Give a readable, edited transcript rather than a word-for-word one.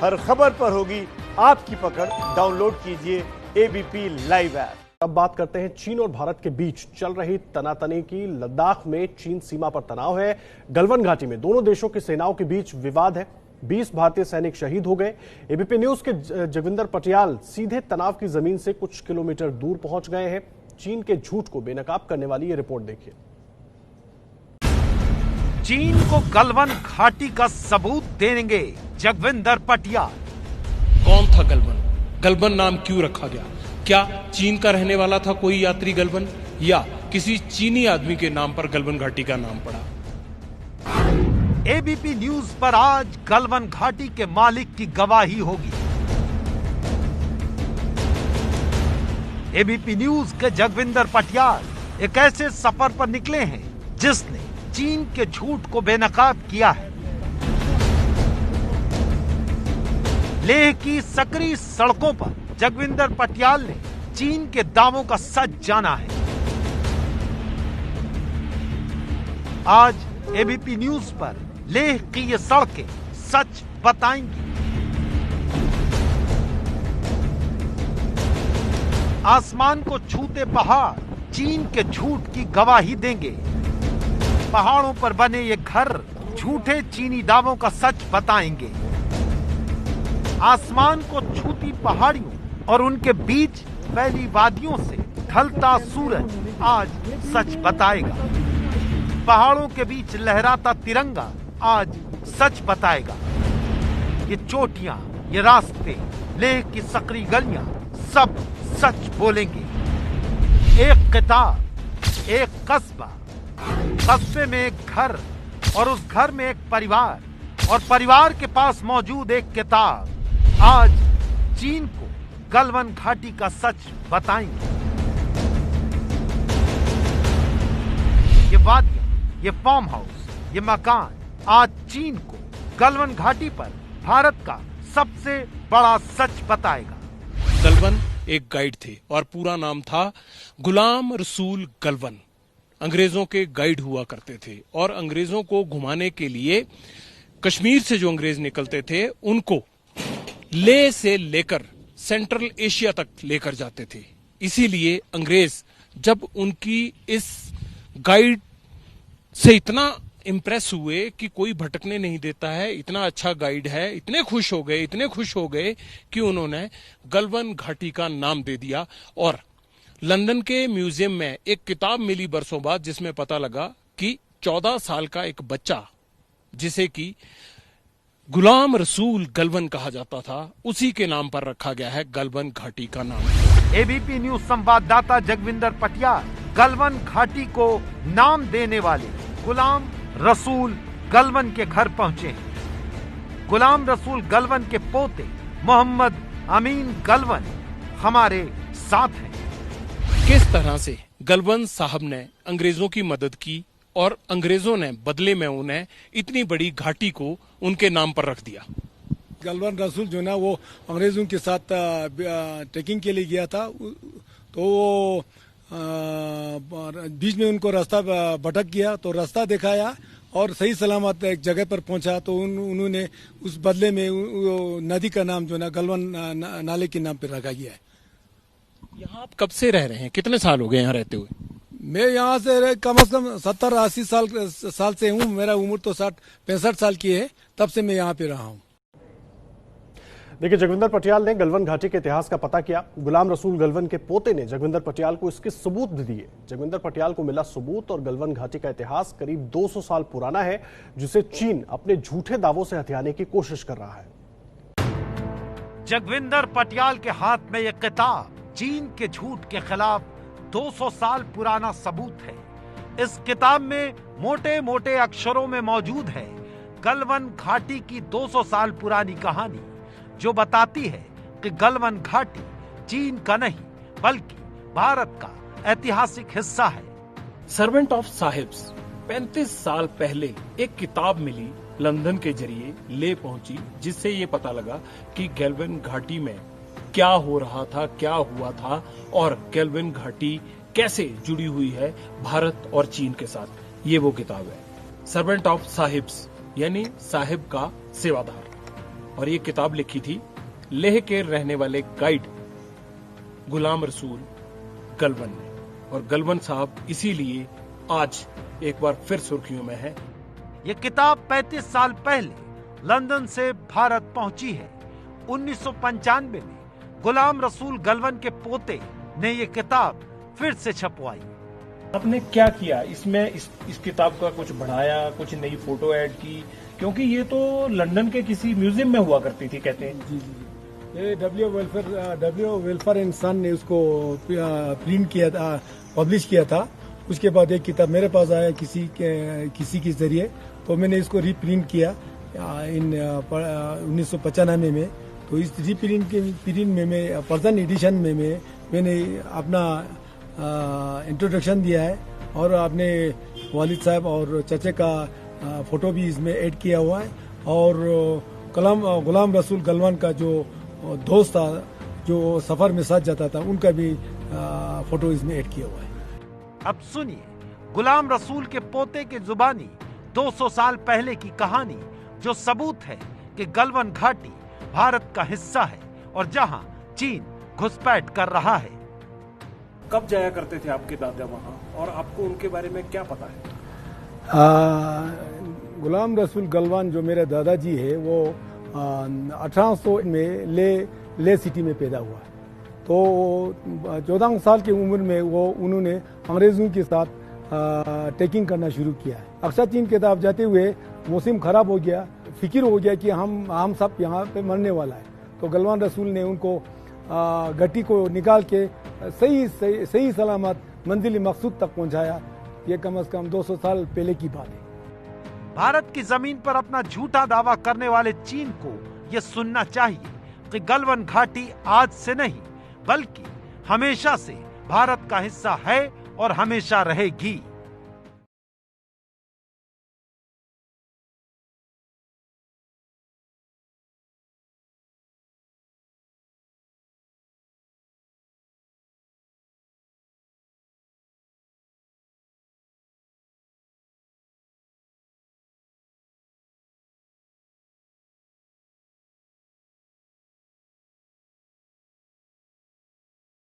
हर खबर पर होगी आपकी पकड़। डाउनलोड कीजिए एबीपी लाइव ऐप। अब बात करते हैं चीन और भारत के बीच चल रही तनातनी की। लद्दाख में चीन सीमा पर तनाव है। गलवान घाटी में दोनों देशों की सेनाओं के बीच विवाद है। 20 भारतीय सैनिक शहीद हो गए। एबीपी न्यूज के जगविंदर पटियाल सीधे तनाव की जमीन से कुछ किलोमीटर दूर पहुंच गए हैं। चीन के झूठ को बेनकाब करने वाली ये रिपोर्ट देखिए। चीन को गलवान घाटी का सबूत देंगे जगविंदर पटियाल। कौन था गलवान? गलवान नाम क्यों रखा गया? क्या चीन का रहने वाला था कोई यात्री गलवान, या किसी चीनी आदमी के नाम पर गलवान घाटी का नाम पड़ा? एबीपी न्यूज पर आज गलवान घाटी के मालिक की गवाही होगी। एबीपी न्यूज के जगविंदर पटियाल एक ऐसे सफर पर निकले हैं जिसने चीन के झूठ को बेनकाब किया है। लेह की सकरी सड़कों पर जगविंदर पटियाल ने चीन के दावों का सच जाना है। आज एबीपी न्यूज पर लेह की ये सड़कें सच बताएंगी। आसमान को छूते पहाड़ चीन के झूठ की गवाही देंगे। पहाड़ों पर बने ये घर झूठे चीनी दावों का सच बताएंगे। आसमान को छूती पहाड़ियों और उनके बीच फैली वादियों से ढलता सूरज आज सच बताएगा। पहाड़ों के बीच लहराता तिरंगा आज सच बताएगा। ये चोटियां, ये रास्ते, लेह की सकरी गलियां सब सच बोलेंगे। एक किताब, एक कस्बा, कस्बे में एक घर और उस घर में एक परिवार, और परिवार के पास मौजूद एक किताब आज चीन को गलवान घाटी का सच बताएंगे। ये वादियां, ये फार्म हाउस, ये मकान आज चीन को गलवान घाटी पर भारत का सबसे बड़ा सच बताएगा। गलवान एक गाइड थे और पूरा नाम था गुलाम रसूल गलवान। अंग्रेजों के गाइड हुआ करते थे और अंग्रेजों को घुमाने के लिए कश्मीर से जो अंग्रेज निकलते थे उनको लेह से लेकर सेंट्रल एशिया तक लेकर जाते थे। इसीलिए अंग्रेज जब उनकी इस गाइड से इतना इंप्रेस हुए कि कोई भटकने नहीं देता है, इतना अच्छा गाइड है, इतने खुश हो गए कि उन्होंने गलवान घाटी का नाम दे दिया। और लंदन के म्यूजियम में एक किताब मिली बरसों बाद जिसमें पता लगा कि 14 साल का एक बच्चा जिसे कि गुलाम रसूल गलवान कहा जाता था, उसी के नाम पर रखा गया है गलवान घाटी का नाम। एबीपी न्यूज संवाददाता जगविंदर पटियाल गलवान घाटी को नाम देने वाले गुलाम रसूल गलवान के घर पहुंचे हैं। गुलाम रसूल गलवान के पोते मोहम्मद अमीन गलवान हमारे साथ हैं। किस तरह से गलवान साहब ने अंग्रेजों की मदद की और अंग्रेजों ने बदले में उन्हें इतनी बड़ी घाटी को उनके नाम पर रख दिया। गलवान रसूल जो ना वो अंग्रेजों के साथ ट्रेकिंग के लिए गया था, तो वो बीच में उनको रास्ता भटक गया, तो रास्ता दिखाया और सही सलामत एक जगह पर पहुंचा। तो उन्होंने उस बदले में नदी का नाम जो ना गलवान नाले के नाम पर रखा गया है। यहाँ आप कब से रह रहे हैं? कितने साल हो गए यहाँ रहते हुए? मैं यहाँ से कम से कम 70-80 साल से हूँ। मेरा उम्र तो 60-65 साल की है, तब से मैं यहाँ पे रहा हूँ। देखिए, जगविंदर पटियाल ने गलवान घाटी के इतिहास का पता किया। गुलाम रसूल गलवान के पोते ने जगविंदर पटियाल को इसके सबूत दिए। जगविंदर पटियाल को मिला सबूत और गलवान घाटी का इतिहास करीब 200 साल पुराना है, जिसे चीन अपने झूठे दावों से हथियाने की कोशिश कर रहा है। जगविंदर पटियाल के हाथ में यह किताब चीन के झूठ के खिलाफ 200 साल पुराना सबूत है। इस किताब में मोटे मोटे अक्षरों में मौजूद है गलवान घाटी की 200 साल पुरानी कहानी, जो बताती है कि गलवान घाटी चीन का नहीं बल्कि भारत का ऐतिहासिक हिस्सा है। सर्वेंट ऑफ साहिब्स 35 साल पहले एक किताब मिली, लंदन के जरिए ले पहुंची, जिससे ये पता लगा कि गलवान घाटी में क्या हो रहा था, क्या हुआ था और गलवान घाटी कैसे जुड़ी हुई है भारत और चीन के साथ। ये वो किताब है, सर्वेंट ऑफ साहिब्स, यानी साहिब का सेवादार। और ये किताब लिखी थी लेह के रहने वाले गाइड गुलाम रसूल गलवन ने। और गलवन साहब इसीलिए आज एक बार फिर सुर्खियों में है। ये किताब 35 साल पहले लंदन से भारत पहुंची है। 1995 में गुलाम रसूल गलवन के पोते ने ये किताब फिर से छपवाई। आपने क्या किया इसमें? इस किताब का कुछ बढ़ाया, कुछ नई फोटो ऐड की? क्योंकि ये तो लंदन के किसी म्यूजियम में हुआ करती थी कहते हैं। जी। ये डब्ल्यू वेलफेयर एंड सन ने उसको प्रिंट किया था, पब्लिश किया था। उसके बाद एक किताब मेरे पास आया किसी के जरिए, तो मैंने इसको रीप्रिंट किया इन 1995 में। तो इस रीप्रिंट में मैं पर्सन एडिशन में मैंने अपना इंट्रोडक्शन दिया है और अपने वालिद साहब और चाचा का फोटो भी इसमें ऐड किया हुआ है। और गुलाम रसूल गलवन का जो दोस्त था जो सफर में साथ जाता था, उनका भी फोटो इसमें ऐड किया हुआ है। अब सुनिए गुलाम रसूल के पोते के जुबानी 200 साल पहले की कहानी, जो सबूत है कि गलवन घाटी भारत का हिस्सा है और जहां चीन घुसपैठ कर रहा है। कब जाया करते थे आपके दादा वहाँ, और आपको उनके बारे में क्या पता है? गुलाम रसूल गलवन जो मेरे दादाजी है वो 1800 में ले सिटी में पैदा हुआ। तो 14 साल की उम्र में उन्होंने अंग्रेजों के साथ ट्रैकिंग करना शुरू किया है। अक्सर चीन की तरफ जाते हुए मौसम खराब हो गया, फिक्र हो गया कि हम सब यहाँ पे मरने वाला है। तो गलवन रसूल ने उनको घाटी को निकाल के सही सलामत मंजिल मकसूद तक पहुँचाया। ये कम से कम 200 साल पहले की बात है। भारत की जमीन पर अपना झूठा दावा करने वाले चीन को ये सुनना चाहिए कि गलवन घाटी आज से नहीं बल्कि हमेशा से भारत का हिस्सा है और हमेशा रहेगी।